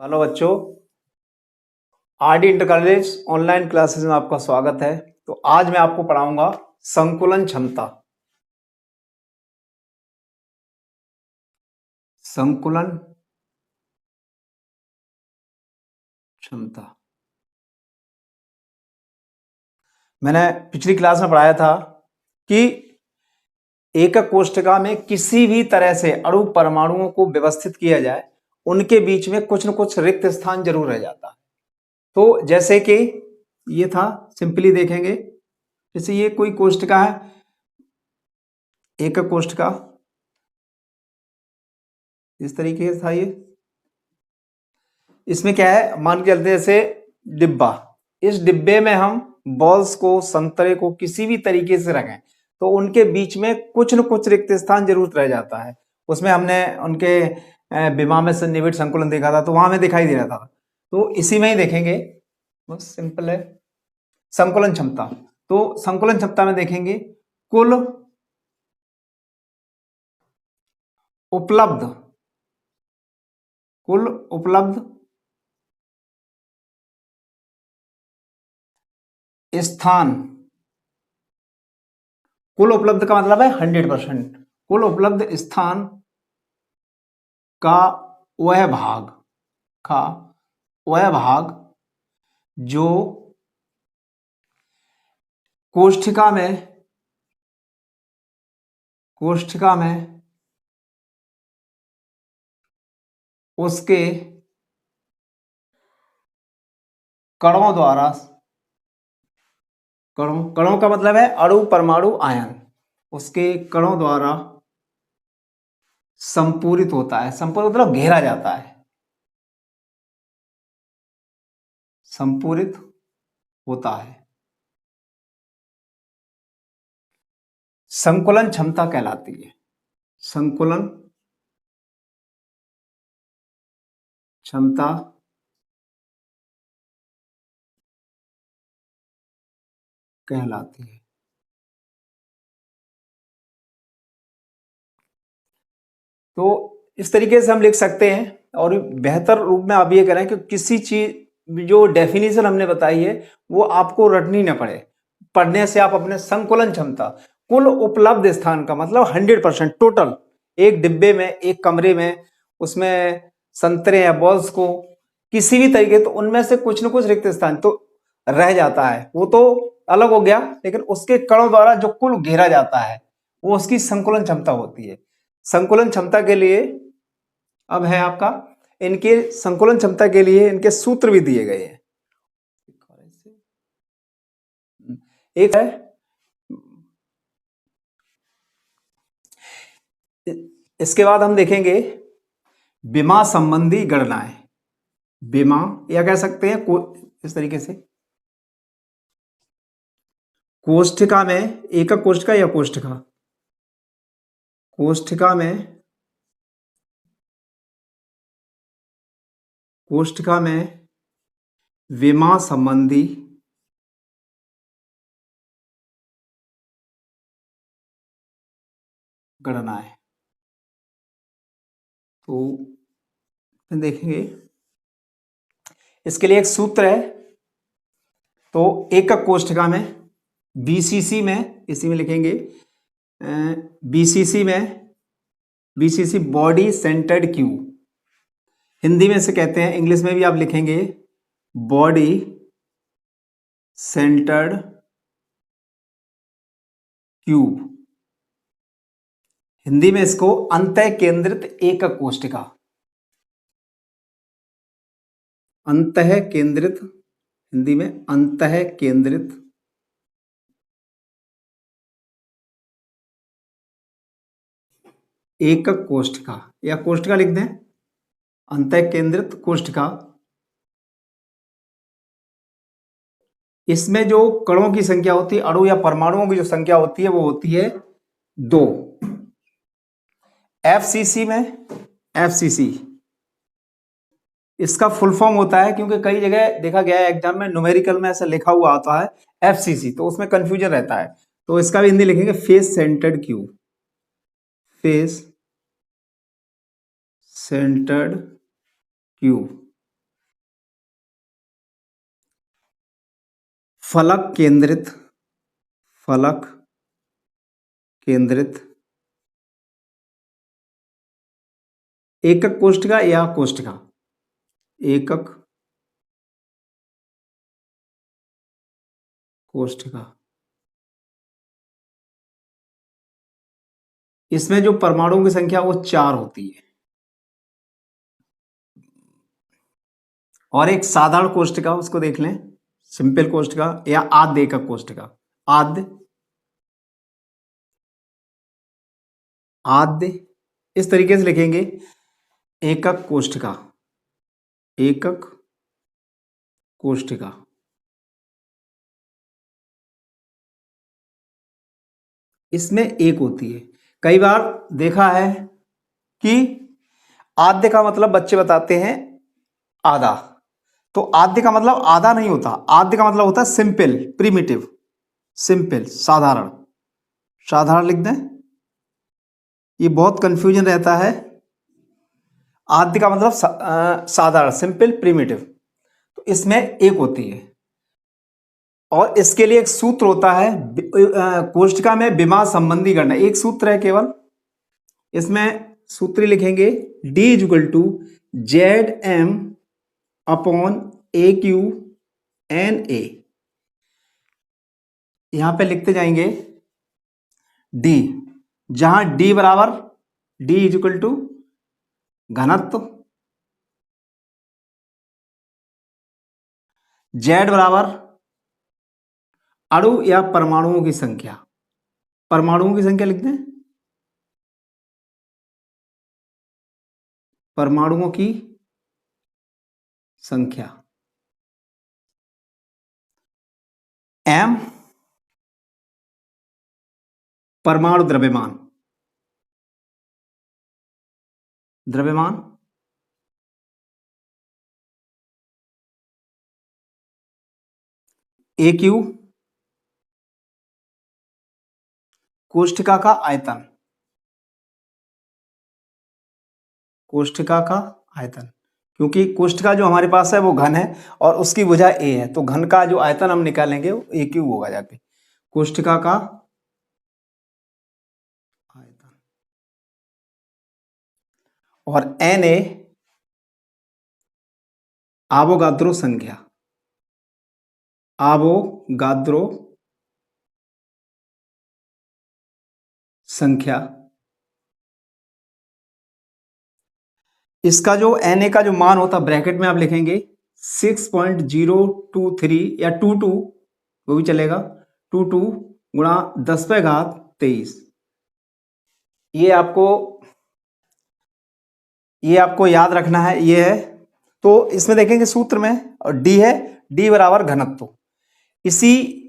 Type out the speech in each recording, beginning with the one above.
Hello बच्चों, RD inter college online classes में आपका स्वागत है। तो आज मैं आपको पढ़ाऊंगा संकुलन क्षमता। संकुलन क्षमता मैंने पिछली क्लास में पढ़ाया था कि एकक कोष्ठका में किसी भी तरह से अणु परमाणुओं को व्यवस्थित किया जाए, उनके बीच में कुछ न कुछ रिक्त स्थान जरूर रह जाता है। तो जैसे कि ये था, सिंपली देखेंगे, जैसे ये कोई कोष्ठका है, एकक कोष्ठका इस तरीके से था। ये इसमें क्या है, मान के चलते जैसे डिब्बा, इस डिब्बे में हम बॉल्स को, संतरे को किसी भी तरीके से रखें तो उनके बीच में कुछ न कुछ रिक्त स्थान जरूर रह जाता है। उसमें हमने उनके विमा में सन्निविष्ट संकुलन देखा था, तो वहां में दिखाई दे रहा था। तो इसी में ही देखेंगे, बस सिंपल है। संकुलन क्षमता, तो संकुलन क्षमता में देखेंगे कुल उपलब्ध स्थान, कुल उपलब्ध का मतलब है 100%, कुल उपलब्ध स्थान का वह भाग जो कोष्ठिका में उसके कणों द्वारा, कणों का मतलब है अणु, परमाणु, आयन, उसके कणों द्वारा संपूरित होता है। संपूरित मतलब घेरा जाता है, संपूरित होता है, संकुलन क्षमता कहलाती है। संकुलन क्षमता कहलाती है। तो इस तरीके से हम लिख सकते हैं, और बेहतर रूप में आप ये करें कि किसी चीज जो डेफिनेशन हमने बताई है वो आपको रटनी ना पड़े। पढ़ने से आप अपने संकुलन क्षमता, कुल उपलब्ध स्थान का मतलब 100% टोटल, एक डिब्बे में, एक कमरे में, उसमें संतरे या बॉल्स को किसी भी तरीके, तो उनमें से कुछ न कुछ रिक्त स्थान तो रह जाता है। वो तो अलग हो गया, लेकिन उसके कणों द्वारा जो कुल घेरा जाता है वो उसकी संकुलन क्षमता होती है। संकुलन क्षमता के लिए अब है आपका, इनके संकुलन क्षमता के लिए इनके सूत्र भी दिए गए हैं। एक है, इसके बाद हम देखेंगे विमा संबंधी गणनाएं। विमा या कह सकते हैं इस तरीके से, कोष्ठिका में, एकक कोष्ठिका या कोष्ठिका कोष्ठिका में विमा संबंधी गणनाएं। तो देखेंगे, इसके लिए एक सूत्र है। तो एकक कोष्ठिका में, बीसीसी में, इसी में लिखेंगे BCC body centred cube, Hindi में से कहते हैं, इंग्लिश में भी आप लिखेंगे बॉडी सेंटर्ड क्यूब, हिंदी में इसको अंतः केंद्रित एकक कोष्ठिका, अंतः केंद्रित, हिंदी में अंतः केंद्रित एकक कोष्ठिका, या कोष्ठिका लिख दें, अंतः केंद्रित कोष्ठिका। इसमें जो कणों की संख्या होती है, अणु या परमाणुओं की जो संख्या होती है वो होती है 2। एफसीसी इसका फुल फॉर्म होता है, क्योंकि कई जगह देखा गया है एग्जाम में न्यूमेरिकल में ऐसा लिखा हुआ आता है एफसीसी, तो उसमें कंफ्यूजन रहता है। तो इसका भी हिंदी लिखेंगे face centred cube, face centred cube. फलक केंद्रित, फलक केंद्रित एकक कोष्ठिका या कोष्ठिका, एकक कोष्ठिका। इसमें जो परमाणुओं की संख्या वो 4 होती है। और एक साधारण कोष्ठिका, उसको देख लें, सिंपल कोष्ठिका या आद्य एकक कोष्ठिका। आद्य, आद्य इस तरीके से लिखेंगे, एकक कोष्ठिका, एकक कोष्ठिका। इसमें एक होती है। कई बार देखा है कि आद्य का मतलब बच्चे बताते हैं आधा, तो आद्य का मतलब आधा नहीं होता, आद्य का मतलब होता है सिंपल, प्रिमिटिव, सिंपल, साधारण। साधारण लिख दें, ये बहुत कंफ्यूजन रहता है। आद्य का मतलब साधारण, सिंपल, प्रिमिटिव, तो इसमें एक होती है। और इसके लिए एक सूत्र होता है, कोष्ठिका में विमा संबंधी गणना, एक सूत्र है केवल। इसमें सूत्र लिखेंगे, D equal to ZM upon AQ NA। यहां पे लिखते जाएंगे D, जहां D बराबर, D इक्वल टू घनत्व, Z बराबर अणु या परमाणुओं की संख्या, परमाणुओं की संख्या लिखते हैं, परमाणुओं की संख्या। M परमाणु द्रव्यमान, द्रव्यमान। AQ कोष्ठिका का आयतन, कोष्ठिका का आयतन, क्योंकि कोष्ठिका जो हमारे पास है वो घन है और उसकी भुजा A है, तो घन का जो आयतन हम निकालेंगे वो AQ होगा जाके, कोष्ठिका का आयतन। और Na आवोगाद्रो संख्या, आवोगाद्रो संख्या। इसका जो Na का जो मान होता है ब्रैकेट में आप लिखेंगे 6.023 या 22, वो भी चलेगा, 22 गुणा 10⁻23। ये आपको याद रखना है, ये है। तो इसमें देखेंगे सूत्र में, और D है, D बराबर घनत्व। इसी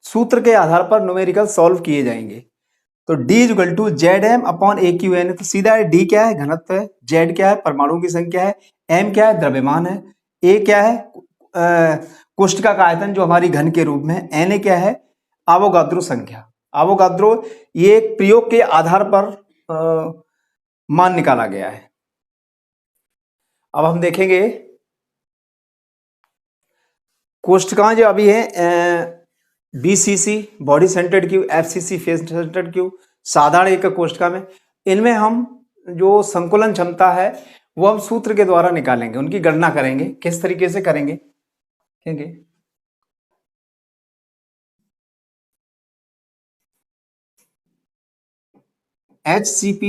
सूत्र के आधार पर न्यूमेरिकल सॉल्व किए जाएंगे। तो D equal to ZM upon AQN, तो सीधा है, D क्या है, घनत्व है, Z क्या है, परमाणु की संख्या है, M क्या है, द्रव्यमान है, A क्या है, कोष्ठिका का आयतन जो हमारी घन के रूप में है, Na क्या है, आवोगाद्रो संख्या। आवोगाद्रो ये एक प्रयोग के आधार पर मान निकाला गया है। अब हम देखेंगे कोष्ठिकाएं जो अभी है, BCC body centred cube, FCC face centred cube, साधारण एकक कोष्ठिका में, इनमें हम जो संकुलन क्षमता है वो हम सूत्र के द्वारा निकालेंगे, उनकी गणना करेंगे। किस तरीके से करेंगे, देखेंगे। HCP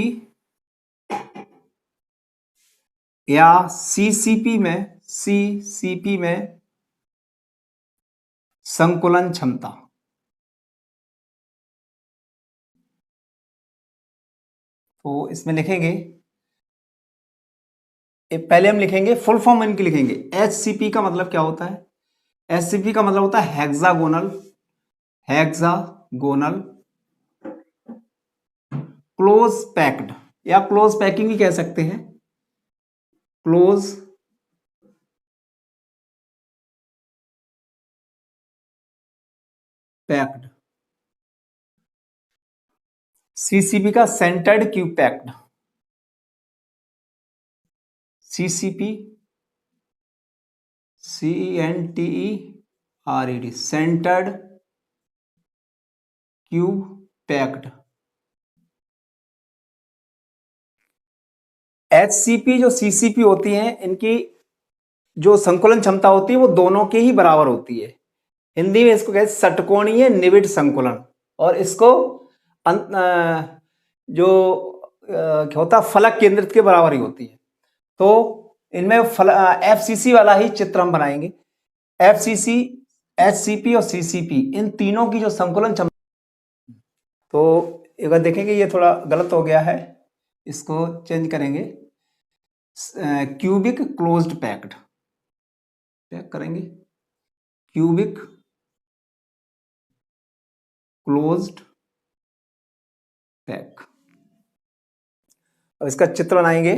या CCP में संकुलन क्षमता, तो इसमें लिखेंगे, पहले हम लिखेंगे फुल फॉर्म इनकी लिखेंगे। HCP का मतलब क्या होता है, HCP का मतलब होता है हेक्सागोनल, हेक्सागोनल क्लोज पैक्ड, या क्लोज पैकिंग भी कह सकते हैं, क्लोज पैक्ड। CCP का centred cube packed, CCP CENTED RED, centred cube packed. HCP जो CCP होती हैं, इनकी जो संकुलन क्षमता होती है वो दोनों के ही बराबर होती है। हिंदी में इसको कहते हैं षटकोणीय निविड़ संकुलन, और इसको जो क्या होता है फलक केंद्रित के बराबर ही होती है। तो इनमें FCC वाला ही चित्र हम बनाएंगे। FCC, HCP और CCP, इन तीनों की जो संकुलन क्षमता, तो एक बार देखेंगे ये थोड़ा गलत हो गया है, इसको चेंज करेंगे। क्यूबिक क्लोज्ड पैक्ड, पैक करेंगे क्यूबिक क्लोज्ड पैक। अब इसका चित्र बनाएंगे।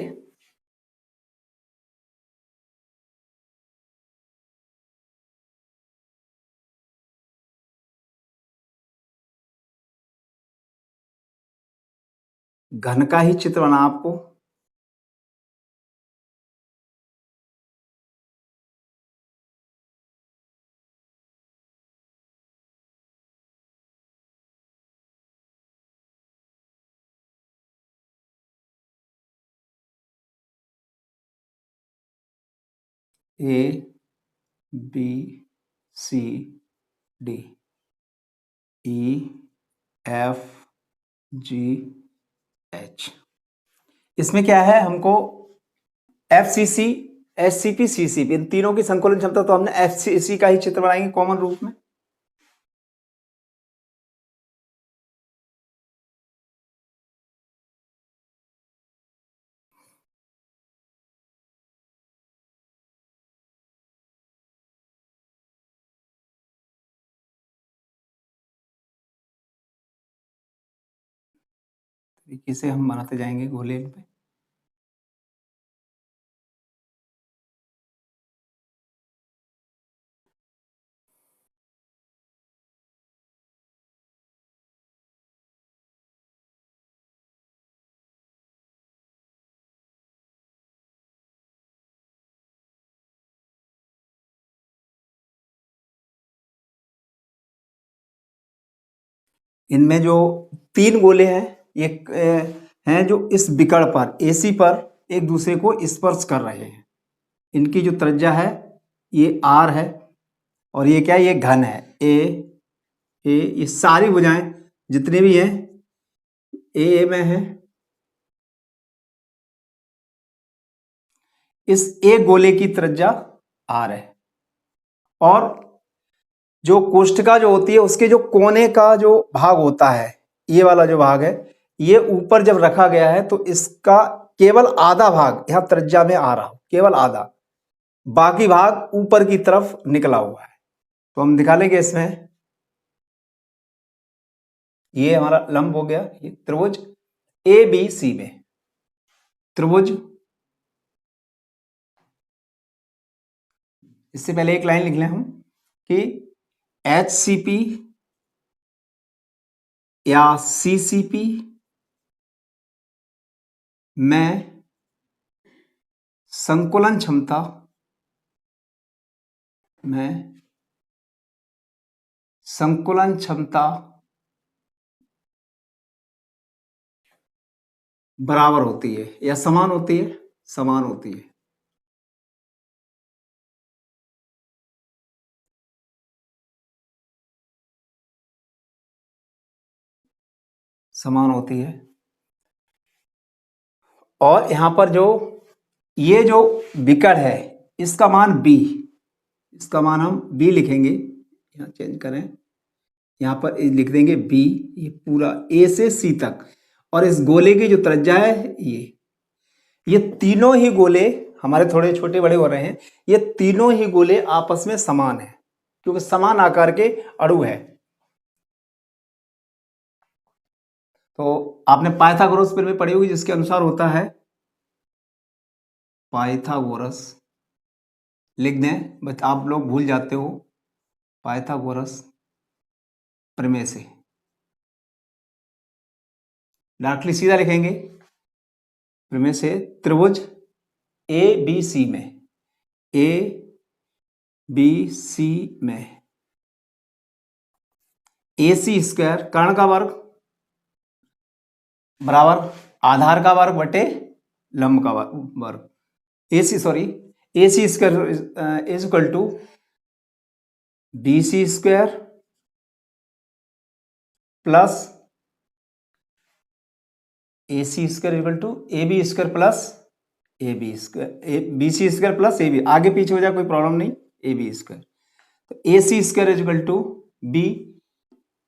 घन का ही चित्र बना आपको। ABCD, EFGH। इसमें क्या है, हमको FCC, HCP, CCP, इन तीनों की संकुलन क्षमता, तो हमने FCC का ही चित्र बनाएंगे कॉमन रूप में। तरीके से हम बनाते जाएंगे गोले पे। इनमें जो तीन गोले हैं, ये हैं जो इस विकर्ण पर AC पर एक दूसरे को स्पर्श कर रहे हैं। इनकी जो त्रिज्या है ये R है, और ये क्या है, ये घन है A। ये सारी भुजाएं जितने भी हैं A में है। इस एक गोले की त्रिज्या R है, और जो कोष्ठिका जो होती है उसके जो कोने का जो भाग होता है, ये वाला जो भाग है, ये ऊपर जब रखा गया है तो इसका केवल आधा भाग यहां त्रिज्या में आ रहा, केवल आधा, बाकी भाग ऊपर की तरफ निकला हुआ है। तो हम दिखा लेंगे इसमें। ये हमारा लंब हो गया, ये त्रिभुज ABC में, त्रिभुज, इससे पहले एक लाइन लिख लें हम कि HCP या CCP में संकुलन क्षमता बराबर होती है या समान होती है, समान होती है। समान होती है। और यहां पर जो ये जो विकर्ण है इसका मान B, इसका मान हम B लिखेंगे, यहां चेंज करें, यहां पर लिख देंगे B, ये पूरा A से C तक, और इस गोले की जो त्रिज्या है ये तीनों ही गोले हमारे थोड़े छोटे बड़े हो रहे हैं, ये तीनों ही गोले आपस में समान है क्योंकि समान आकार के अणु है। तो आपने पाइथागोरस में पढ़ी होगी जिसके अनुसार होता है, पाइथागोरस लिख दें, बस आप लोग भूल जाते हो, पाइथागोरस प्रमेय से डायरेक्टली सीधा लिखेंगे, प्रमेय से त्रिभुज ABC में, ABC में AC स्क्वायर कर्ण का वर्ग बराबर आधार का वर्ग बटे लंब का वर्ग। AC square is equal to BC square plus AC square equal to AB square plus AB square, BC square plus AB, आगे पीछे हो जाए कोई प्रॉब्लम नहीं, AB स्क्वायर। तो AC square is equal to B,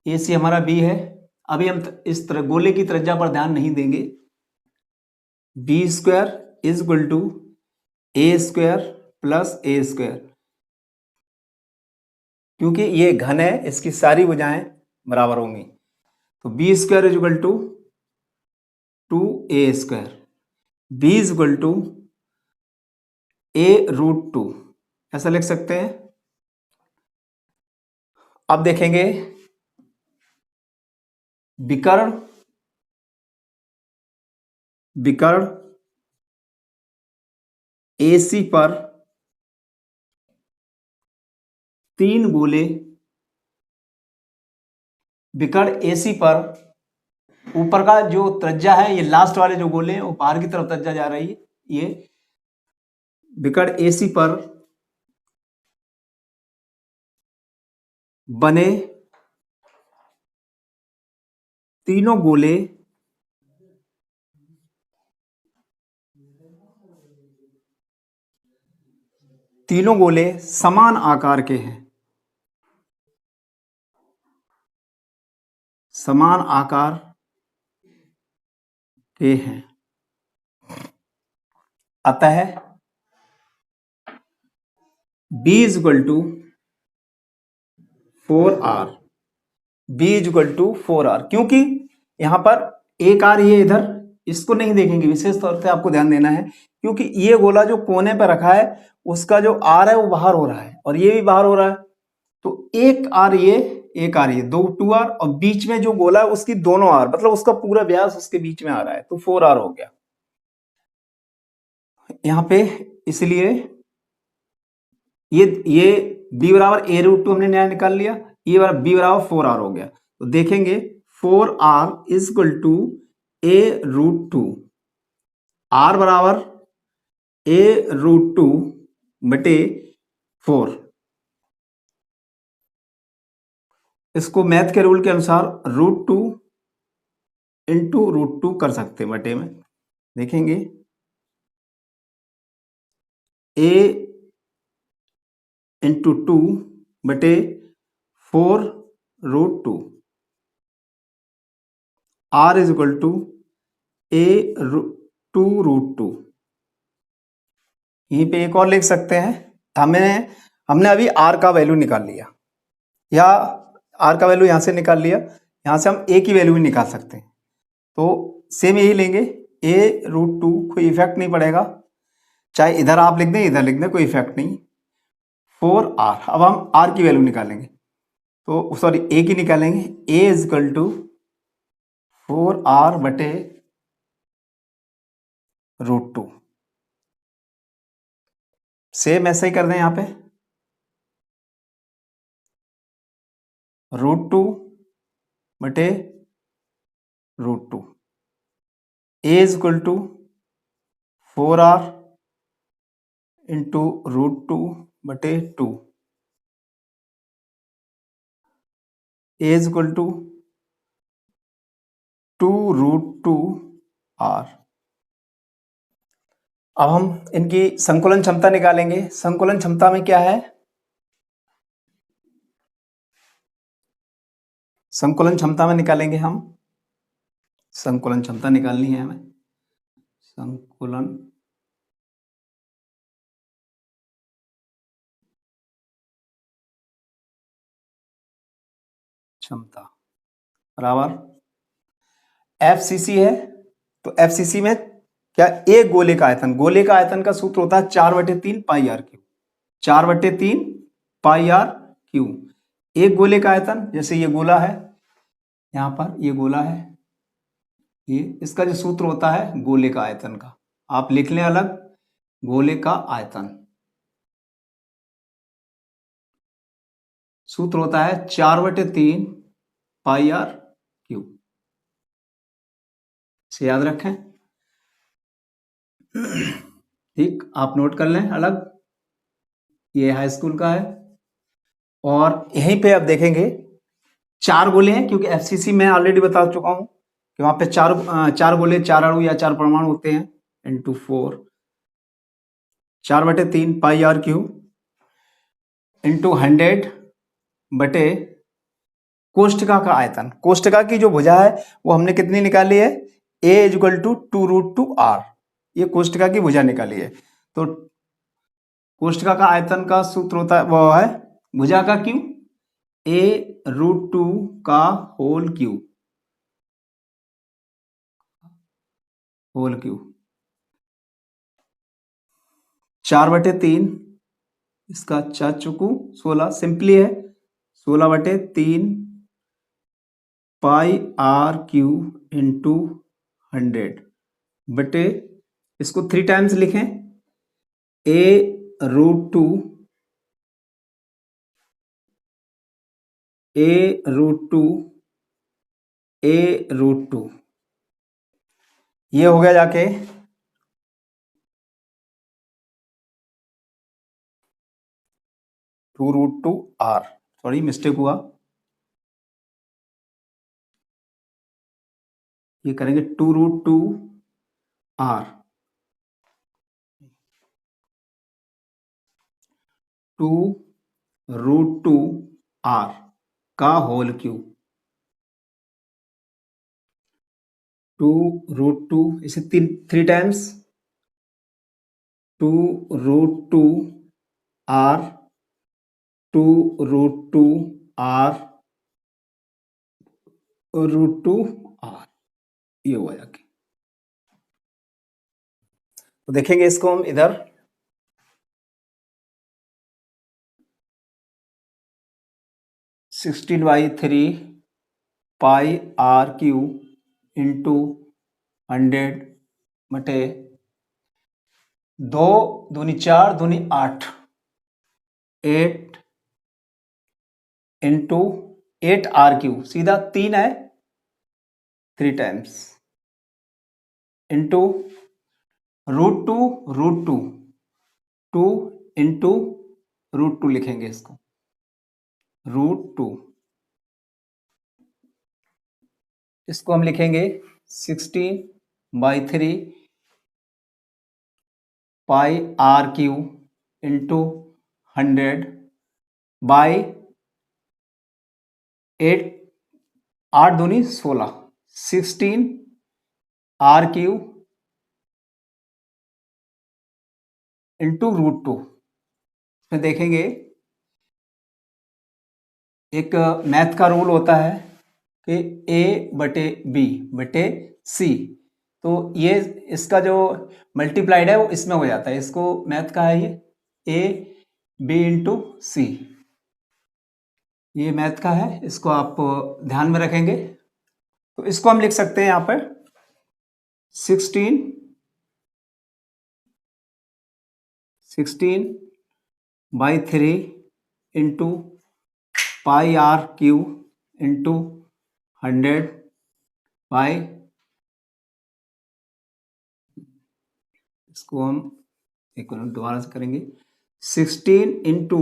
AC हमारा B है। अभी हम इस तरह गोले की त्रिज्या पर ध्यान नहीं देंगे। B square is equal to A square plus A square, क्योंकि ये घन है इसकी सारी भुजाएं बराबर होंगी। तो B square is equal to 2A square, B is equal to A√2, ऐसा लिख सकते हैं। अब देखेंगे विकर्ण AC पर 3 गोले, विकर्ण AC पर ऊपर का जो त्रिज्या है, ये लास्ट वाले जो गोले हैं वो बाहर की तरफ त्रिज्या जा रही है। ये विकर्ण AC पर बने तीनों गोले समान आकार के हैं, समान आकार के हैं। अतः B is equal to 4R, B is equal to 4R, क्योंकि यहां पर एक R ये इधर, इसको नहीं देखेंगे, विशेष तौर से आपको ध्यान देना है, क्योंकि ये गोला जो कोने पर रखा है उसका जो R है वो बाहर हो रहा है और ये भी बाहर हो रहा है। तो एक R ये, एक R ये, 2R, और बीच में जो गोला है उसकी दोनों R, मतलब उसका पूरा व्यास उसके बीच में आ रहा है, तो 4R हो गया यहां पे। इसलिए ये B बराबर A√2 हमने नया निकाल लिया, ये B बराबर 4R हो गया। तो देखेंगे 4R is equal to A√2, R बराबर A√2 बटे 4। इसको मैथ के रूल के अनुसार √2 इंटू √2 कर सकते हैं बटे में। देखेंगे A इंटू 2 बटे 4√2, R is equal to A2√2। यहीं पे एक और लिख सकते हैं, हमने अभी R का वैल्यू निकाल लिया, या R का वैल्यू यहां से निकाल लिया, यहां से हम A की वैल्यू भी निकाल सकते हैं। तो सेम यही लेंगे, A√2, कोई इफेक्ट नहीं पड़ेगा, चाहे इधर आप लिख दें इधर लिख दें, कोई इफेक्ट नहीं। 4R, अब हम R की वैल्यू निकालेंगे, तो सॉरी A की निकालेंगे। A is equal to 4R बटे √2। सेम ऐसे ही कर दें, यहां पे √2 बटे √2, A is equal to 4R into √2 बटे 2, A is equal to 2√2R। अब हम इनकी संकुलन क्षमता निकालेंगे। संकुलन क्षमता में क्या है, संकुलन क्षमता में निकालेंगे हम, संकुलन क्षमता निकालनी है हमें, संकुलन क्षमता बराबर FCC है। तो FCC में क्या, एक गोले का आयतन, गोले का आयतन का सूत्र होता है 4/3 pi r cube, 4/3 pi r cube. एक गोले का आयतन, जैसे ये गोला है, यहां पर ये गोला है, ये इसका जो सूत्र होता है गोले का आयतन का, आप लिख लें अलग, गोले का आयतन सूत्र होता है 4/3 पाई आर क्यू, इसे याद रखें। ठीक, आप नोट कर लें अलग, ये हाई स्कूल का है। और यहीं पे आप देखेंगे 4 गोले हैं, क्योंकि एफसीसी में ऑलरेडी बता चुका हूं कि वहां पे चार गोले, 4 अणु या 4 परमाणु होते हैं, into 4, 4/3 pi r cube into 100 बटे कोष्ठका का आयतन। कोष्ठका की जो भुजा है वो हमने कितनी निकाली है, a इक्वल टू 2√2r, ये कोष्ठका की भुजा निकाली है। तो कोष्ठका का आयतन का सूत्र होता है, वो है भुजा का क्यू, a√2 का होल क्यू, 4/3, इसका 4 चुकू 16, सिंपली है 16/3 पाई आर क्यू इंटू 100 बटे, इसको 3 टाइम्स लिखें, a√2 ये हो गया जाके 2√2r, सॉरी मिस्टेक हुआ, ये करेंगे 2√2r, 2√2r का होल क्यूब, 2√2, इसे 3 टाइम्स, 2√2r, 2√2r, ये हुआ जाके। तो देखेंगे इसको हम इधर, sixteen by 3 pi r cube into 100 बटे 2 दूनी 4 दूनी 8, 8 इंटू 8r क्यू, सीधा 3 है, 3 टाइम्स इंटू √2 2 इंटू √2 लिखेंगे इसको, √2, इसको हम लिखेंगे 16/3 पाई आर क्यू इंटू 100 बाई 8, 8 दूनी 16, 16r क्यू इंटू √2। इसमें देखेंगे एक मैथ का रूल होता है कि a/b/c, तो ये इसका जो मल्टीप्लाइड है वो इसमें हो जाता है, इसको मैथ का है ये a/b/c, ये मैथ का है, इसको आप ध्यान में रखेंगे। तो इसको हम लिख सकते हैं यहां पर 16/3 into pi r cube into 100 by, इसको हम एक मिनट दोबारा से करेंगे, 16 into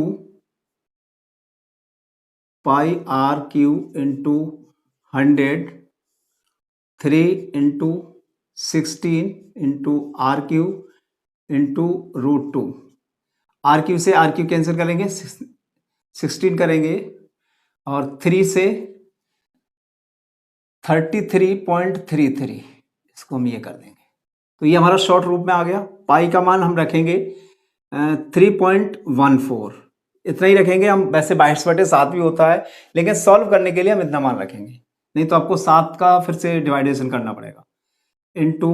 pi r cube into 100, 3 into 16 into r cube into √2, r cube से आर क्यू कैंसिल करेंगे, 16 करेंगे, और 3 से 33.33, इसको हम ये कर देंगे। तो ये हमारा शॉर्ट रूप में आ गया। पाई का मान हम रखेंगे 3.14, इतना ही रखेंगे हम, वैसे 22/7 भी होता है, लेकिन सॉल्व करने के लिए हम इतना मान रखेंगे, नहीं तो आपको 7 का फिर से डिवाइडेशन करना पड़ेगा, इंटू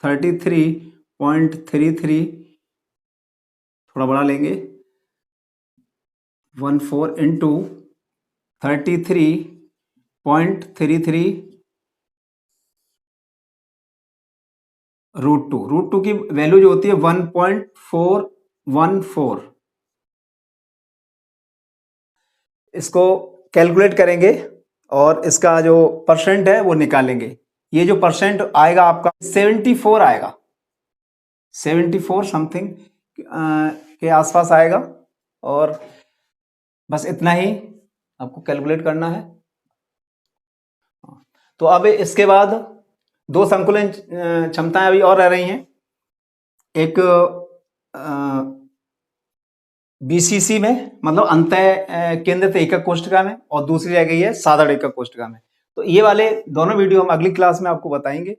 33.33, थोड़ा बड़ा लेंगे, 14 इंटू 33.33 √2 की वैल्यू जो होती है 1.414, इसको कैलकुलेट करेंगे और इसका जो परसेंट है वो निकालेंगे। ये जो परसेंट आएगा आपका 74 आएगा, 74 समथिंग के आसपास आएगा। और बस इतना ही आपको कैलकुलेट करना है। तो अब इसके बाद दो संकुलन क्षमताएं अभी और रह रही हैं। एक बीसीसी में, मतलब अंतः केंद्रित एकक कोष्ठिका में, और दूसरी रह गई है साधारण एकक कोष्ठिका में। तो ये वाले दोनों वीडियो हम अगली क्लास में आपको बताएंगे।